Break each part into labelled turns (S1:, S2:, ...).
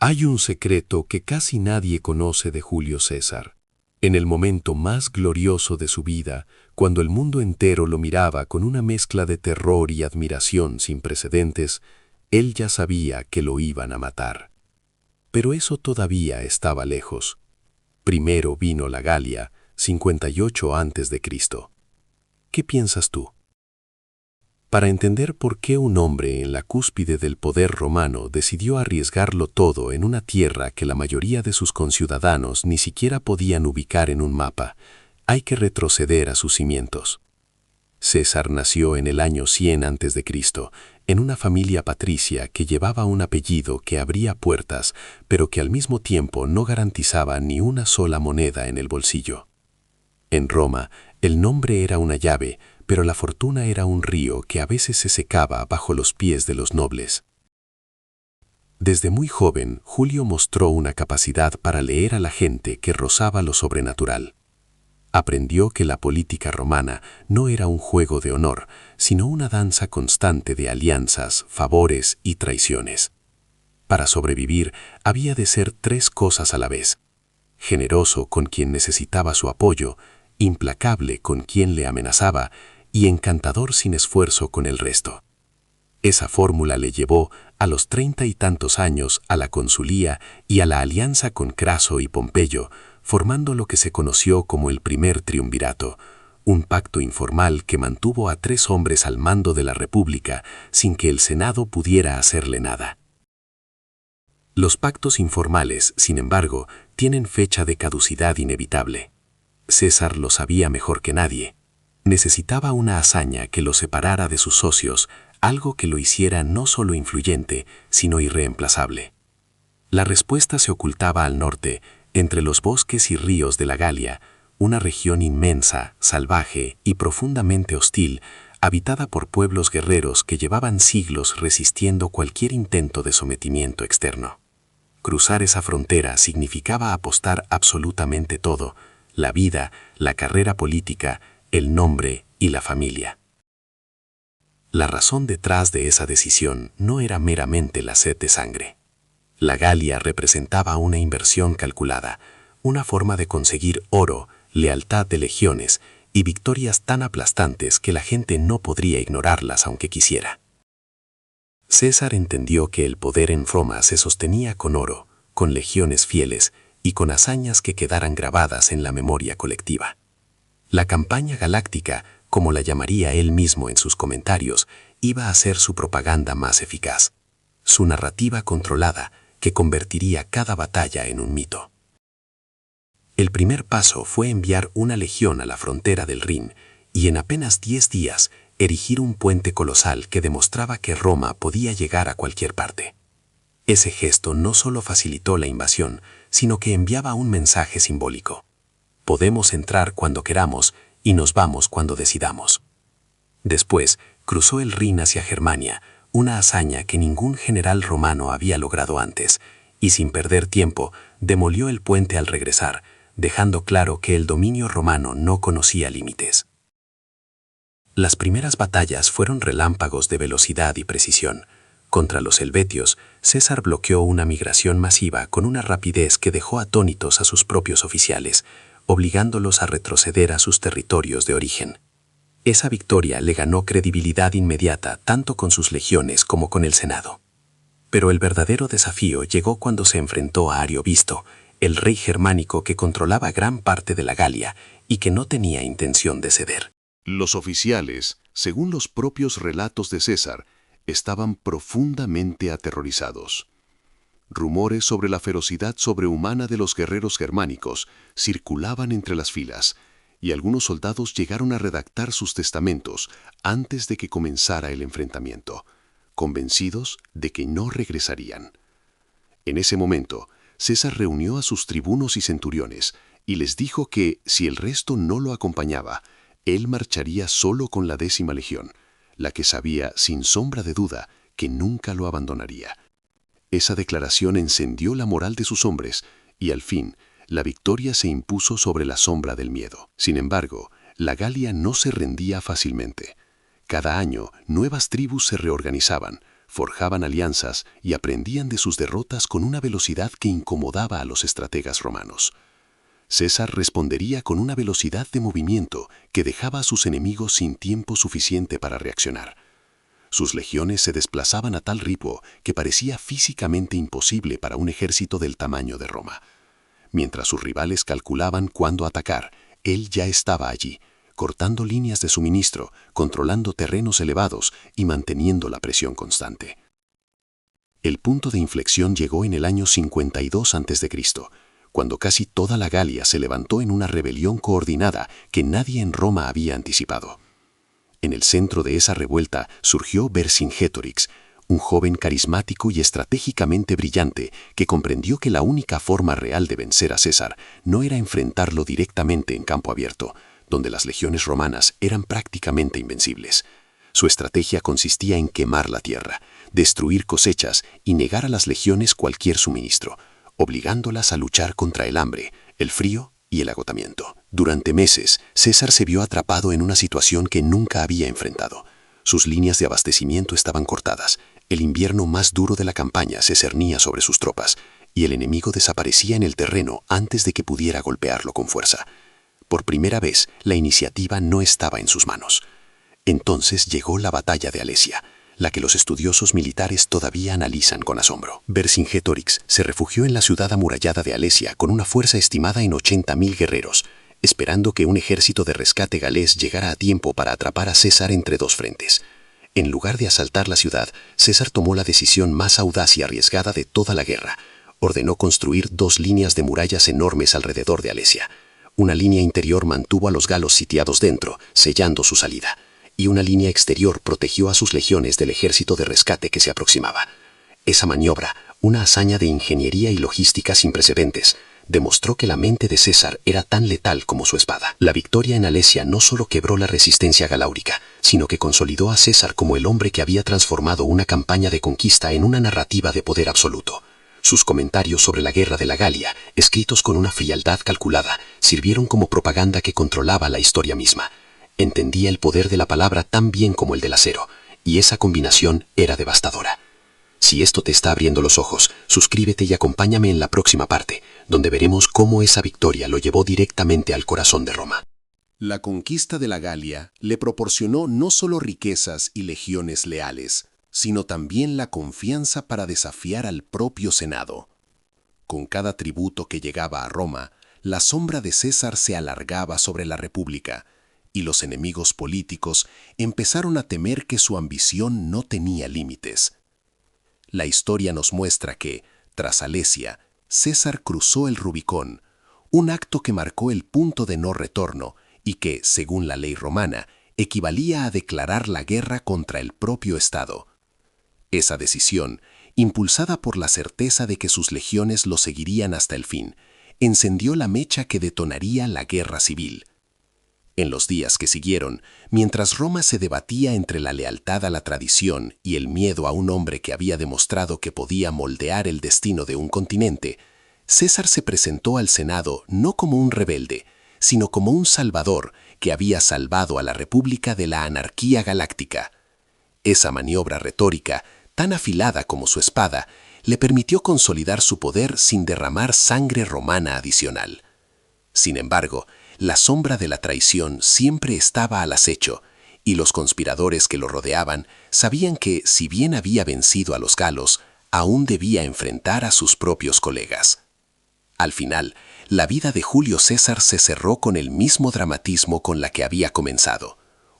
S1: Hay un secreto que casi nadie conoce de Julio César. En el momento más glorioso de su vida, cuando el mundo entero lo miraba con una mezcla de terror y admiración sin precedentes, él ya sabía que lo iban a matar. Pero eso todavía estaba lejos. Primero vino la Galia, 58 a.C. ¿Qué piensas tú? Para entender por qué un hombre en la cúspide del poder romano decidió arriesgarlo todo en una tierra que la mayoría de sus conciudadanos ni siquiera podían ubicar en un mapa, hay que retroceder a sus cimientos. César nació en el año 100 a.C., en una familia patricia que llevaba un apellido que abría puertas, pero que al mismo tiempo no garantizaba ni una sola moneda en el bolsillo. En Roma, el nombre era una llave, pero la fortuna era un río que a veces se secaba bajo los pies de los nobles. Desde muy joven, Julio mostró una capacidad para leer a la gente que rozaba lo sobrenatural. Aprendió que la política romana no era un juego de honor, sino una danza constante de alianzas, favores y traiciones. Para sobrevivir, había de ser tres cosas a la vez: generoso con quien necesitaba su apoyo, implacable con quien le amenazaba y encantador sin esfuerzo con el resto. Esa fórmula le llevó, a los 30 y tantos años, a la consulía y a la alianza con Craso y Pompeyo, formando lo que se conoció como el primer triunvirato, un pacto informal que mantuvo a 3 hombres al mando de la República sin que el Senado pudiera hacerle nada. Los pactos informales, sin embargo, tienen fecha de caducidad inevitable. César lo sabía mejor que nadie. Necesitaba una hazaña que lo separara de sus socios, algo que lo hiciera no solo influyente, sino irreemplazable. La respuesta se ocultaba al norte, entre los bosques y ríos de la Galia, una región inmensa, salvaje y profundamente hostil, habitada por pueblos guerreros que llevaban siglos resistiendo cualquier intento de sometimiento externo. Cruzar esa frontera significaba apostar absolutamente todo: la vida, la carrera política, el nombre y la familia. La razón detrás de esa decisión no era meramente la sed de sangre. La Galia representaba una inversión calculada, una forma de conseguir oro, lealtad de legiones y victorias tan aplastantes que la gente no podría ignorarlas aunque quisiera. César entendió que el poder en Roma se sostenía con oro, con legiones fieles y con hazañas que quedaran grabadas en la memoria colectiva. La campaña galáctica, como la llamaría él mismo en sus comentarios, iba a ser su propaganda más eficaz, su narrativa controlada que convertiría cada batalla en un mito. El primer paso fue enviar una legión a la frontera del Rin y en apenas 10 días erigir un puente colosal que demostraba que Roma podía llegar a cualquier parte. Ese gesto no solo facilitó la invasión, sino que enviaba un mensaje simbólico: podemos entrar cuando queramos y nos vamos cuando decidamos. Después, cruzó el Rin hacia Germania, una hazaña que ningún general romano había logrado antes, y sin perder tiempo, demolió el puente al regresar, dejando claro que el dominio romano no conocía límites. Las primeras batallas fueron relámpagos de velocidad y precisión. Contra los helvetios, César bloqueó una migración masiva con una rapidez que dejó atónitos a sus propios oficiales, obligándolos a retroceder a sus territorios de origen. Esa victoria le ganó credibilidad inmediata tanto con sus legiones como con el Senado. Pero el verdadero desafío llegó cuando se enfrentó a Ariovisto, el rey germánico que controlaba gran parte de la Galia y que no tenía intención de ceder.
S2: Los oficiales, según los propios relatos de César, estaban profundamente aterrorizados. Rumores sobre la ferocidad sobrehumana de los guerreros germánicos circulaban entre las filas, y algunos soldados llegaron a redactar sus testamentos antes de que comenzara el enfrentamiento, convencidos de que no regresarían. En ese momento, César reunió a sus tribunos y centuriones y les dijo que, si el resto no lo acompañaba, él marcharía solo con la 10ª legión, la que sabía sin sombra de duda que nunca lo abandonaría. Esa declaración encendió la moral de sus hombres y al fin la victoria se impuso sobre la sombra del miedo. Sin embargo, la Galia no se rendía fácilmente. Cada año nuevas tribus se reorganizaban, forjaban alianzas y aprendían de sus derrotas con una velocidad que incomodaba a los estrategas romanos. César respondería con una velocidad de movimiento que dejaba a sus enemigos sin tiempo suficiente para reaccionar. Sus legiones se desplazaban a tal ritmo que parecía físicamente imposible para un ejército del tamaño de Roma. Mientras sus rivales calculaban cuándo atacar, él ya estaba allí, cortando líneas de suministro, controlando terrenos elevados y manteniendo la presión constante. El punto de inflexión llegó en el año 52 a.C., cuando casi toda la Galia se levantó en una rebelión coordinada que nadie en Roma había anticipado. En el centro de esa revuelta surgió Vercingetorix, un joven carismático y estratégicamente brillante que comprendió que la única forma real de vencer a César no era enfrentarlo directamente en campo abierto, donde las legiones romanas eran prácticamente invencibles. Su estrategia consistía en quemar la tierra, destruir cosechas y negar a las legiones cualquier suministro, obligándolas a luchar contra el hambre, el frío y el agotamiento. Durante meses, César se vio atrapado en una situación que nunca había enfrentado. Sus líneas de abastecimiento estaban cortadas, el invierno más duro de la campaña se cernía sobre sus tropas, y el enemigo desaparecía en el terreno antes de que pudiera golpearlo con fuerza. Por primera vez, la iniciativa no estaba en sus manos. Entonces llegó la batalla de Alesia, la que los estudiosos militares todavía analizan con asombro. Vercingetorix se refugió en la ciudad amurallada de Alesia con una fuerza estimada en 80.000 guerreros, esperando que un ejército de rescate galés llegara a tiempo para atrapar a César entre dos frentes. En lugar de asaltar la ciudad, César tomó la decisión más audaz y arriesgada de toda la guerra. Ordenó construir 2 líneas de murallas enormes alrededor de Alesia. Una línea interior mantuvo a los galos sitiados dentro, sellando su salida, y una línea exterior protegió a sus legiones del ejército de rescate que se aproximaba. Esa maniobra, una hazaña de ingeniería y logística sin precedentes, demostró que la mente de César era tan letal como su espada. La victoria en Alesia no solo quebró la resistencia galáurica, sino que consolidó a César como el hombre que había transformado una campaña de conquista en una narrativa de poder absoluto. Sus comentarios sobre la guerra de la Galia, escritos con una frialdad calculada, sirvieron como propaganda que controlaba la historia misma. Entendía el poder de la palabra tan bien como el del acero, y esa combinación era devastadora. Si esto te está abriendo los ojos, suscríbete y acompáñame en la próxima parte, donde veremos cómo esa victoria lo llevó directamente al corazón de Roma.
S3: La conquista de la Galia le proporcionó no solo riquezas y legiones leales, sino también la confianza para desafiar al propio Senado. Con cada tributo que llegaba a Roma, la sombra de César se alargaba sobre la República, y los enemigos políticos empezaron a temer que su ambición no tenía límites. La historia nos muestra que, tras Alesia, César cruzó el Rubicón, un acto que marcó el punto de no retorno y que, según la ley romana, equivalía a declarar la guerra contra el propio Estado. Esa decisión, impulsada por la certeza de que sus legiones lo seguirían hasta el fin, encendió la mecha que detonaría la guerra civil. En los días que siguieron, mientras Roma se debatía entre la lealtad a la tradición y el miedo a un hombre que había demostrado que podía moldear el destino de un continente, César se presentó al Senado no como un rebelde, sino como un salvador que había salvado a la República de la anarquía galáctica. Esa maniobra retórica, tan afilada como su espada, le permitió consolidar su poder sin derramar sangre romana adicional. Sin embargo, la sombra de la traición siempre estaba al acecho, y los conspiradores que lo rodeaban sabían que, si bien había vencido a los galos, aún debía enfrentar a sus propios colegas. Al final, la vida de Julio César se cerró con el mismo dramatismo con la que había comenzado: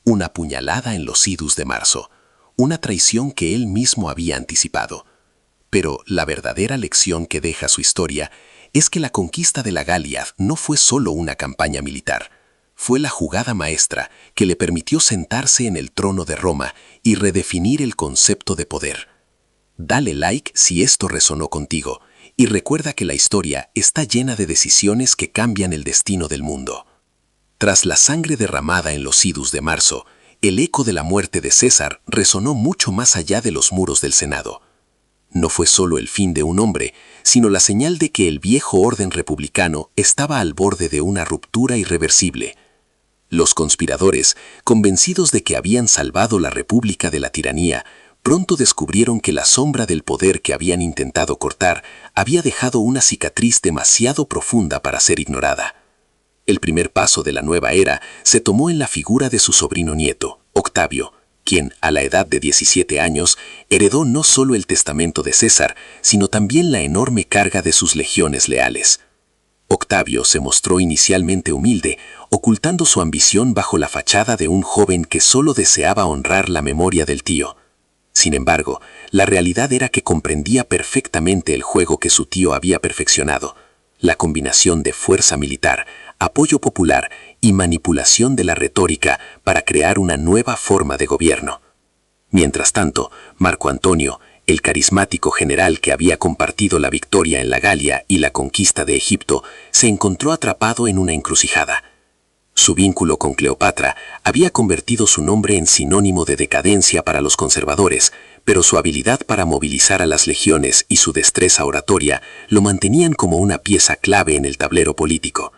S3: una puñalada en los idus de marzo, una traición que él mismo había anticipado. Pero la verdadera lección que deja su historia es que la conquista de la Galia no fue solo una campaña militar, fue la jugada maestra que le permitió sentarse en el trono de Roma y redefinir el concepto de poder. Dale like si esto resonó contigo y recuerda que la historia está llena de decisiones que cambian el destino del mundo. Tras la sangre derramada en los idus de marzo, el eco de la muerte de César resonó mucho más allá de los muros del Senado. No fue solo el fin de un hombre, sino la señal de que el viejo orden republicano estaba al borde de una ruptura irreversible. Los conspiradores, convencidos de que habían salvado la República de la tiranía, pronto descubrieron que la sombra del poder que habían intentado cortar había dejado una cicatriz demasiado profunda para ser ignorada. El primer paso de la nueva era se tomó en la figura de su sobrino nieto, Octavio, quien, a la edad de 17 años, heredó no solo el testamento de César, sino también la enorme carga de sus legiones leales. Octavio se mostró inicialmente humilde, ocultando su ambición bajo la fachada de un joven que solo deseaba honrar la memoria del tío. Sin embargo, la realidad era que comprendía perfectamente el juego que su tío había perfeccionado, la combinación de fuerza militar, apoyo popular y manipulación de la retórica para crear una nueva forma de gobierno. Mientras tanto, Marco Antonio, el carismático general que había compartido la victoria en la Galia y la conquista de Egipto, se encontró atrapado en una encrucijada. Su vínculo con Cleopatra había convertido su nombre en sinónimo de decadencia para los conservadores, pero su habilidad para movilizar a las legiones y su destreza oratoria lo mantenían como una pieza clave en el tablero político.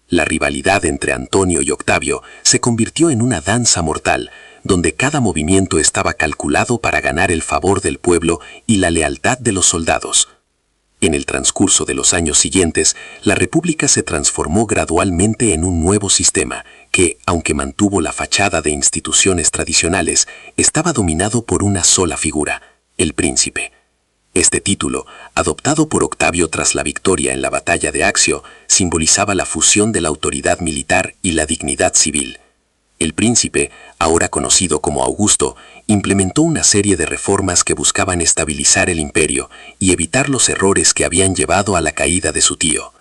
S3: La rivalidad entre Antonio y Octavio se convirtió en una danza mortal, donde cada movimiento estaba calculado para ganar el favor del pueblo y la lealtad de los soldados. En el transcurso de los años siguientes, la República se transformó gradualmente en un nuevo sistema que, aunque mantuvo la fachada de instituciones tradicionales, estaba dominado por una sola figura, el príncipe. Este título, adoptado por Octavio tras la victoria en la batalla de Accio, simbolizaba la fusión de la autoridad militar y la dignidad civil. El príncipe, ahora conocido como Augusto, implementó una serie de reformas que buscaban estabilizar el imperio y evitar los errores que habían llevado a la caída de su tío.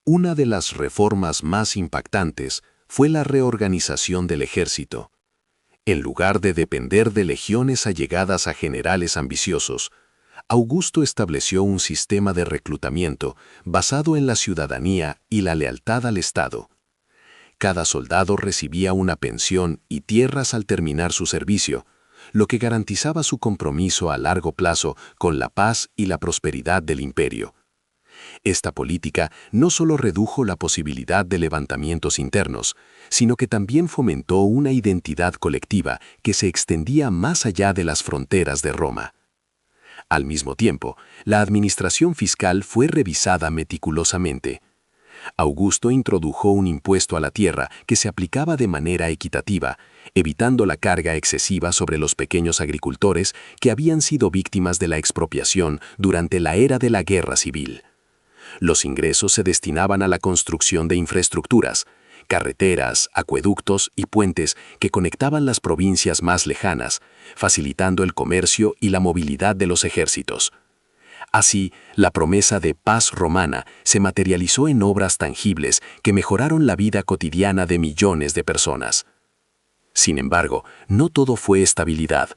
S1: Una de las reformas más impactantes fue la reorganización del ejército. En lugar de depender de legiones allegadas a generales ambiciosos, Augusto estableció un sistema de reclutamiento basado en la ciudadanía y la lealtad al Estado. Cada soldado recibía una pensión y tierras al terminar su servicio, lo que garantizaba su compromiso a largo plazo con la paz y la prosperidad del imperio. Esta política no solo redujo la posibilidad de levantamientos internos, sino que también fomentó una identidad colectiva que se extendía más allá de las fronteras de Roma. Al mismo tiempo, la administración fiscal fue revisada meticulosamente. Augusto introdujo un impuesto a la tierra que se aplicaba de manera equitativa, evitando la carga excesiva sobre los pequeños agricultores que habían sido víctimas de la expropiación durante la era de la guerra civil. Los ingresos se destinaban a la construcción de infraestructuras, carreteras, acueductos y puentes que conectaban las provincias más lejanas, facilitando el comercio y la movilidad de los ejércitos. Así, la promesa de paz romana se materializó en obras tangibles que mejoraron la vida cotidiana de millones de personas. Sin embargo, no todo fue estabilidad.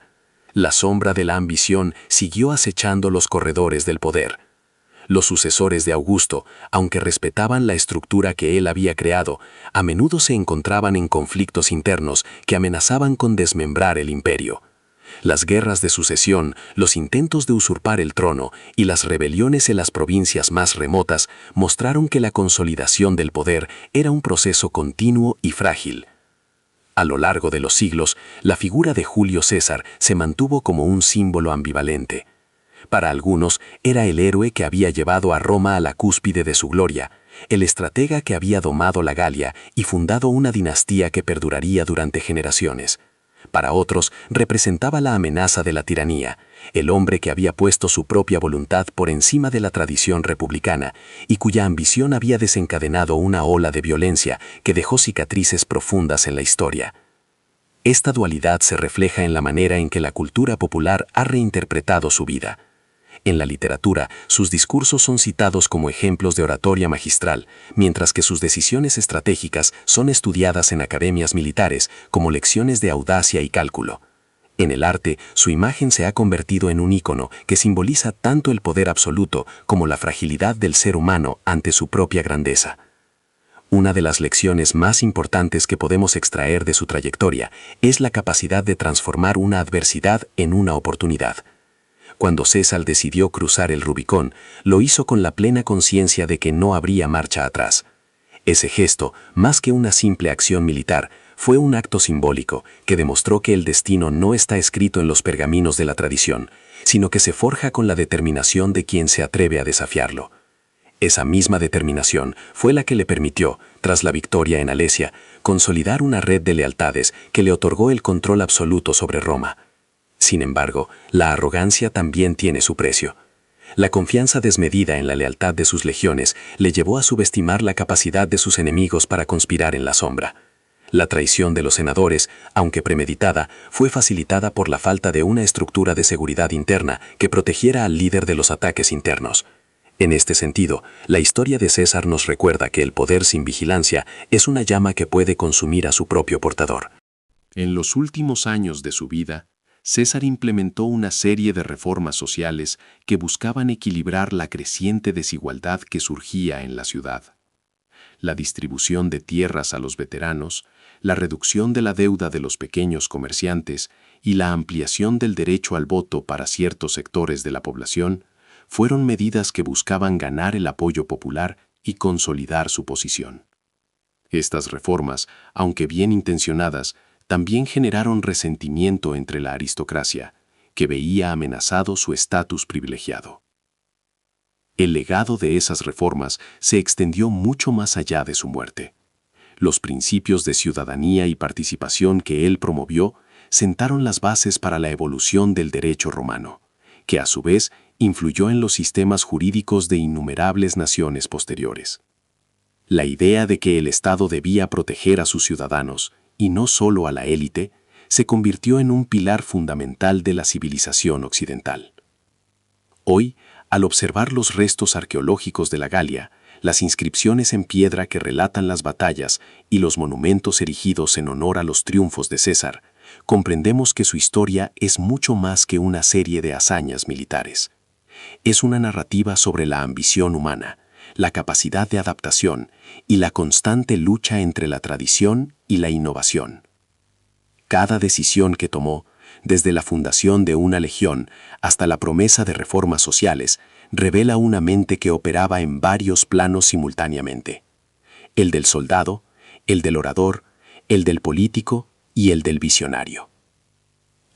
S1: La sombra de la ambición siguió acechando los corredores del poder. Los sucesores de Augusto, aunque respetaban la estructura que él había creado, a menudo se encontraban en conflictos internos que amenazaban con desmembrar el imperio. Las guerras de sucesión, los intentos de usurpar el trono y las rebeliones en las provincias más remotas mostraron que la consolidación del poder era un proceso continuo y frágil. A lo largo de los siglos, la figura de Julio César se mantuvo como un símbolo ambivalente. Para algunos, era el héroe que había llevado a Roma a la cúspide de su gloria, el estratega que había domado la Galia y fundado una dinastía que perduraría durante generaciones. Para otros, representaba la amenaza de la tiranía, el hombre que había puesto su propia voluntad por encima de la tradición republicana y cuya ambición había desencadenado una ola de violencia que dejó cicatrices profundas en la historia. Esta dualidad se refleja en la manera en que la cultura popular ha reinterpretado su vida. En la literatura, sus discursos son citados como ejemplos de oratoria magistral, mientras que sus decisiones estratégicas son estudiadas en academias militares como lecciones de audacia y cálculo. En el arte, su imagen se ha convertido en un ícono que simboliza tanto el poder absoluto como la fragilidad del ser humano ante su propia grandeza. Una de las lecciones más importantes que podemos extraer de su trayectoria es la capacidad de transformar una adversidad en una oportunidad. Cuando César decidió cruzar el Rubicón, lo hizo con la plena conciencia de que no habría marcha atrás. Ese gesto, más que una simple acción militar,
S3: fue un acto simbólico que demostró que el destino no está escrito en los pergaminos de la tradición, sino que se forja con la determinación de quien se atreve a desafiarlo. Esa misma determinación fue la que le permitió, tras la victoria en Alesia, consolidar una red de lealtades que le otorgó el control absoluto sobre Roma. Sin embargo, la arrogancia también tiene su precio. La confianza desmedida en la lealtad de sus legiones le llevó a subestimar la capacidad de sus enemigos para conspirar en la sombra. La traición de los senadores, aunque premeditada, fue facilitada por la falta de una estructura de seguridad interna que protegiera al líder de los ataques internos. En este sentido, la historia de César nos recuerda que el poder sin vigilancia es una llama que puede consumir a su propio portador.
S1: En los últimos años de su vida, César implementó una serie de reformas sociales que buscaban equilibrar la creciente desigualdad que surgía en la ciudad. La distribución de tierras a los veteranos, la reducción de la deuda de los pequeños comerciantes y la ampliación del derecho al voto para ciertos sectores de la población fueron medidas que buscaban ganar el apoyo popular y consolidar su posición. Estas reformas, aunque bien intencionadas, también generaron resentimiento entre la aristocracia, que veía amenazado su estatus privilegiado. El legado de esas reformas se extendió mucho más allá de su muerte. Los principios de ciudadanía y participación que él promovió sentaron las bases para la evolución del derecho romano, que a su vez influyó en los sistemas jurídicos de innumerables naciones posteriores. La idea de que el Estado debía proteger a sus ciudadanos, y no solo a la élite, se convirtió en un pilar fundamental de la civilización occidental. Hoy, al observar los restos arqueológicos de la Galia, las inscripciones en piedra que relatan las batallas y los monumentos erigidos en honor a los triunfos de César, comprendemos que su historia es mucho más que una serie de hazañas militares. Es una narrativa sobre la ambición humana, la capacidad de adaptación y la constante lucha entre la tradición y la innovación. Cada decisión que tomó, desde la fundación de una legión hasta la promesa de reformas sociales, revela una mente que operaba en varios planos simultáneamente: el del soldado, el del orador, el del político y el del visionario.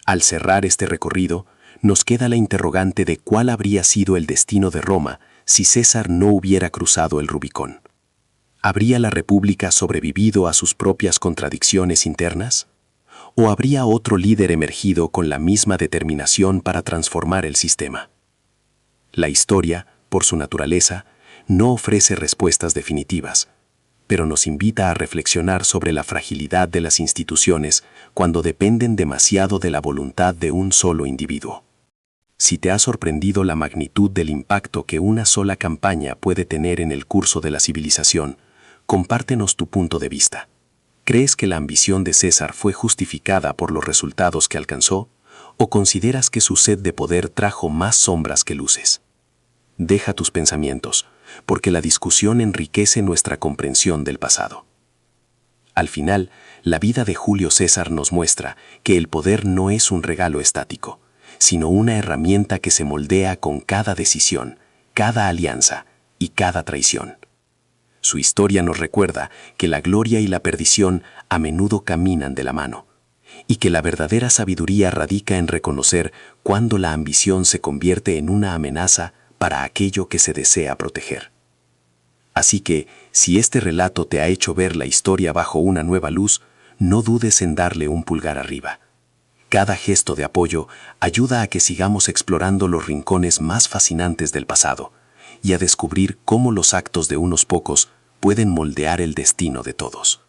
S1: Al cerrar este recorrido, nos queda la interrogante de cuál habría sido el destino de Roma si César no hubiera cruzado el Rubicón. ¿Habría la República sobrevivido a sus propias contradicciones internas? ¿O habría otro líder emergido con la misma determinación para transformar el sistema? La historia, por su naturaleza, no ofrece respuestas definitivas, pero nos invita a reflexionar sobre la fragilidad de las instituciones cuando dependen demasiado de la voluntad de un solo individuo. Si te ha sorprendido la magnitud del impacto que una sola campaña puede tener en el curso de la civilización, compártenos tu punto de vista. ¿Crees que la ambición de César fue justificada por los resultados que alcanzó, o consideras que su sed de poder trajo más sombras que luces? Deja tus pensamientos, porque la discusión enriquece nuestra comprensión del pasado. Al final, la vida de Julio César nos muestra que el poder no es un regalo estático, sino una herramienta que se moldea con cada decisión, cada alianza y cada traición. Su historia nos recuerda que la gloria y la perdición a menudo caminan de la mano, y que la verdadera sabiduría radica en reconocer cuándo la ambición se convierte en una amenaza para aquello que se desea proteger. Así que, si este relato te ha hecho ver la historia bajo una nueva luz, no dudes en darle un pulgar arriba. Cada gesto de apoyo ayuda a que sigamos explorando los rincones más fascinantes del pasado y a descubrir cómo los actos de unos pocos pueden moldear el destino de todos.